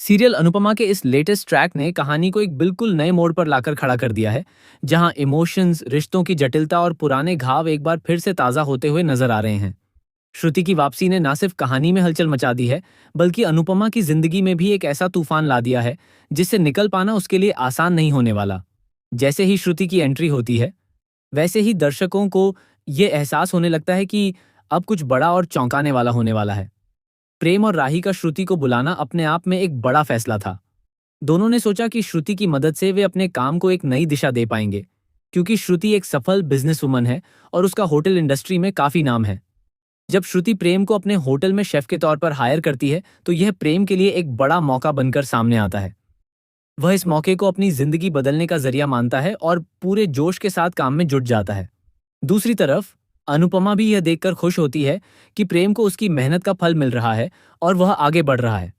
Serial Anupama के इस latest track ने कहानी को एक बिल्कुल नए मोड़ पर लाकर खड़ा कर दिया है, जहां इमोशंस, रिश्तों की जटिलता और पुराने घाव एक बार फिर से ताज़ा होते हुए नजर आ रहे हैं। श्रुति की वापसी ने न सिर्फ कहानी में हलचल मचा दी है, बल्कि अनुपमा की जिंदगी में भी एक ऐसा तूफान ला दिया है जिससे निकल पाना उसके लिए आसान नहीं होने वाला। जैसे ही श्रुति की एंट्री होती है, वैसे ही दर्शकों को ये एहसास होने लगता है कि अब कुछ बड़ा और चौंकाने वाला होने वाला है। प्रेम और राही का श्रुति को बुलाना अपने आप में एक बड़ा फैसला था। दोनों ने सोचा कि श्रुति की मदद से वे अपने काम को एक नई दिशा दे पाएंगे, क्योंकि श्रुति एक सफल बिजनेस वुमन है और उसका होटल इंडस्ट्री में काफी नाम है। जब श्रुति प्रेम को अपने होटल में शेफ के तौर पर हायर करती है, तो यह प्रेम के लिए एक बड़ा मौका बनकर सामने आता है। वह इस मौके को अपनी जिंदगी बदलने का जरिया मानता है और पूरे जोश के साथ काम में जुट जाता है। दूसरी तरफ अनुपमा भी यह देखकर खुश होती है कि प्रेम को उसकी मेहनत का फल मिल रहा है और वह आगे बढ़ रहा है।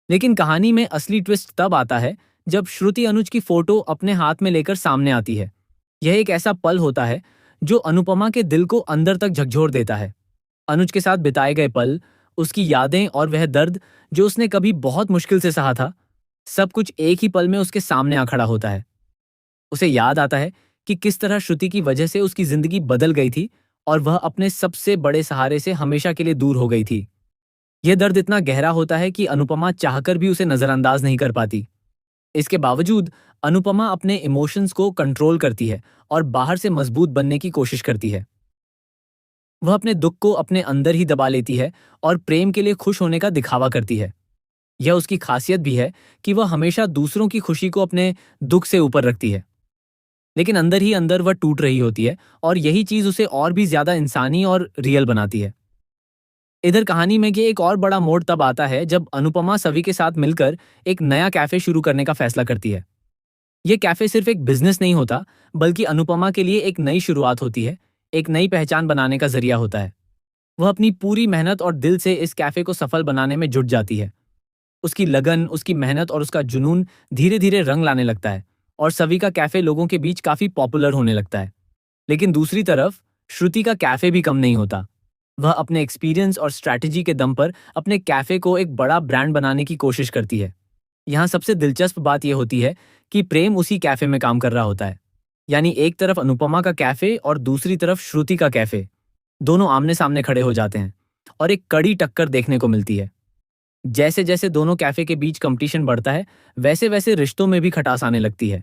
लेकिन कहानी में असली ट्विस्ट तब आता है जब श्रुति अनुज की फोटो अपने हाथ में लेकर सामने आती है। यह एक ऐसा पल होता है जो अनुपमा के दिल को अंदर तक झकझोर देता है। अनुज के साथ बिताए गए पल, उसकी यादें और वह दर्द जो उसने कभी बहुत मुश्किल से सहा था, सब कुछ एक ही पल में उसके सामने आ खड़ा होता है। उसे याद आता है कि किस तरह श्रुति की वजह से उसकी जिंदगी बदल गई थी और वह अपने सबसे बड़े सहारे से हमेशा के लिए दूर हो गई थी। यह दर्द इतना गहरा होता है कि अनुपमा चाहकर भी उसे नजरअंदाज नहीं कर पाती। इसके बावजूद अनुपमा अपने इमोशंस को कंट्रोल करती है और बाहर से मजबूत बनने की कोशिश करती है। वह अपने दुख को अपने अंदर ही दबा लेती है और प्रेम के लिए खुश होने का दिखावा करती है। यह उसकी खासियत भी है कि वह हमेशा दूसरों की खुशी को अपने दुख से ऊपर रखती है, लेकिन अंदर ही अंदर वह टूट रही होती है और यही चीज उसे और भी ज्यादा इंसानी और रियल बनाती है। इधर कहानी में ये एक और बड़ा मोड़ तब आता है जब अनुपमा सभी के साथ मिलकर एक नया कैफे शुरू करने का फैसला करती है। यह कैफे सिर्फ एक बिजनेस नहीं होता, बल्कि अनुपमा के लिए एक नई शुरुआत होती है, एक नई पहचान बनाने का जरिया होता है। वह अपनी पूरी मेहनत और दिल से इस कैफे को सफल बनाने में जुट जाती है। उसकी लगन, उसकी मेहनत और उसका जुनून धीरे धीरे रंग लाने लगता है और सभी का कैफे लोगों के बीच काफी पॉपुलर होने लगता है। लेकिन दूसरी तरफ श्रुति का कैफे भी कम नहीं होता। वह अपने एक्सपीरियंस और स्ट्रैटेजी के दम पर अपने कैफे को एक बड़ा ब्रांड बनाने की कोशिश करती है। यहाँ सबसे दिलचस्प बात यह होती है कि प्रेम उसी कैफे में काम कर रहा होता है। यानी एक तरफ अनुपमा का कैफे और दूसरी तरफ श्रुति का कैफे, दोनों आमने सामने खड़े हो जाते हैं और एक कड़ी टक्कर देखने को मिलती है। जैसे जैसे दोनों कैफे के बीच कंपटीशन बढ़ता है, वैसे वैसे रिश्तों में भी खटास आने लगती है।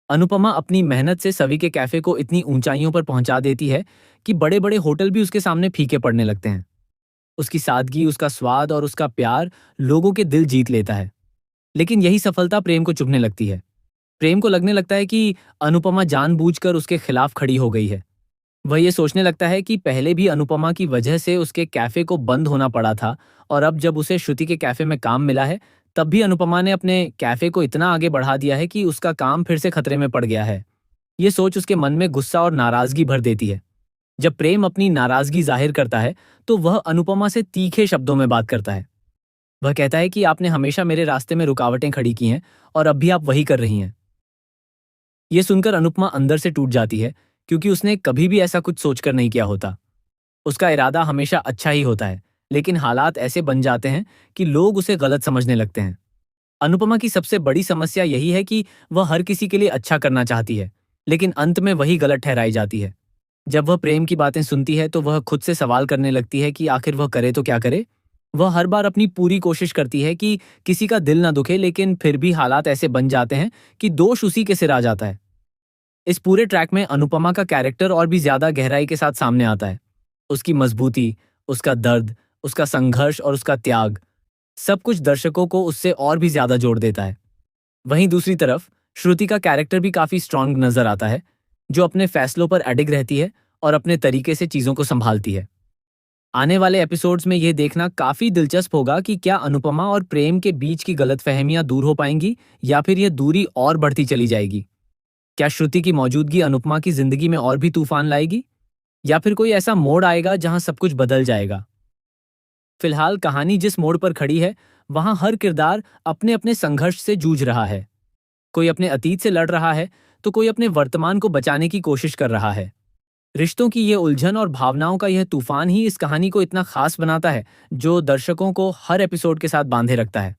अनुपमा अपनी मेहनत से सभी के कैफे को इतनी ऊंचाइयों पर पहुंचा देती है कि बड़े बड़े होटल भी उसके सामने फीके पड़ने लगते हैं। उसकी सादगी, उसका स्वाद और उसका प्यार लोगों के दिल जीत लेता है। लेकिन यही सफलता प्रेम को चुभने लगती है। प्रेम को लगने लगता है कि अनुपमा जानबूझकर उसके खिलाफ खड़ी हो गई है। वह ये सोचने लगता है कि पहले भी अनुपमा की वजह से उसके कैफे को बंद होना पड़ा था और अब जब उसे श्रुति के कैफे में काम मिला है, तब भी अनुपमा ने अपने कैफे को इतना आगे बढ़ा दिया है कि उसका काम फिर से खतरे में पड़ गया है। ये सोच उसके मन में गुस्सा और नाराजगी भर देती है। जब प्रेम अपनी नाराजगी जाहिर करता है, तो वह अनुपमा से तीखे शब्दों में बात करता है। वह कहता है कि आपने हमेशा मेरे रास्ते में रुकावटें खड़ी की हैं और अब भी आप वही कर रही हैं। ये सुनकर अनुपमा अंदर से टूट जाती है, क्योंकि उसने कभी भी ऐसा कुछ सोचकर नहीं किया होता। उसका इरादा हमेशा अच्छा ही होता है, लेकिन हालात ऐसे बन जाते हैं कि लोग उसे गलत समझने लगते हैं। अनुपमा की सबसे बड़ी समस्या यही है कि वह हर किसी के लिए अच्छा करना चाहती है, लेकिन अंत में वही गलत ठहराई जाती है। जब वह प्रेम की बातें सुनती है, तो वह खुद से सवाल करने लगती है कि आखिर वह करे तो क्या करे। वह हर बार अपनी पूरी कोशिश करती है कि किसी का दिल ना दुखे, लेकिन फिर भी हालात ऐसे बन जाते हैं कि दोष उसी के सिर आ जाता है। इस पूरे ट्रैक में अनुपमा का कैरेक्टर और भी ज्यादा गहराई के साथ सामने आता है। उसकी मजबूती, उसका दर्द, उसका संघर्ष और उसका त्याग, सब कुछ दर्शकों को उससे और भी ज्यादा जोड़ देता है। वहीं दूसरी तरफ श्रुति का कैरेक्टर भी काफी स्ट्रांग नजर आता है, जो अपने फैसलों पर अडिग रहती है और अपने तरीके से चीजों को संभालती है। आने वाले एपिसोड्स में यह देखना काफी दिलचस्प होगा कि क्या अनुपमा और प्रेम के बीच की गलतफहमियां दूर हो पाएंगी या फिर यह दूरी और बढ़ती चली जाएगी। क्या श्रुति की मौजूदगी अनुपमा की जिंदगी में और भी तूफान लाएगी, या फिर कोई ऐसा मोड़ आएगा जहां सब कुछ बदल जाएगा। फिलहाल कहानी जिस मोड़ पर खड़ी है, वहां हर किरदार अपने अपने संघर्ष से जूझ रहा है। कोई अपने अतीत से लड़ रहा है, तो कोई अपने वर्तमान को बचाने की कोशिश कर रहा है। रिश्तों की यह उलझन और भावनाओं का यह तूफान ही इस कहानी को इतना खास बनाता है, जो दर्शकों को हर एपिसोड के साथ बांधे रखता है।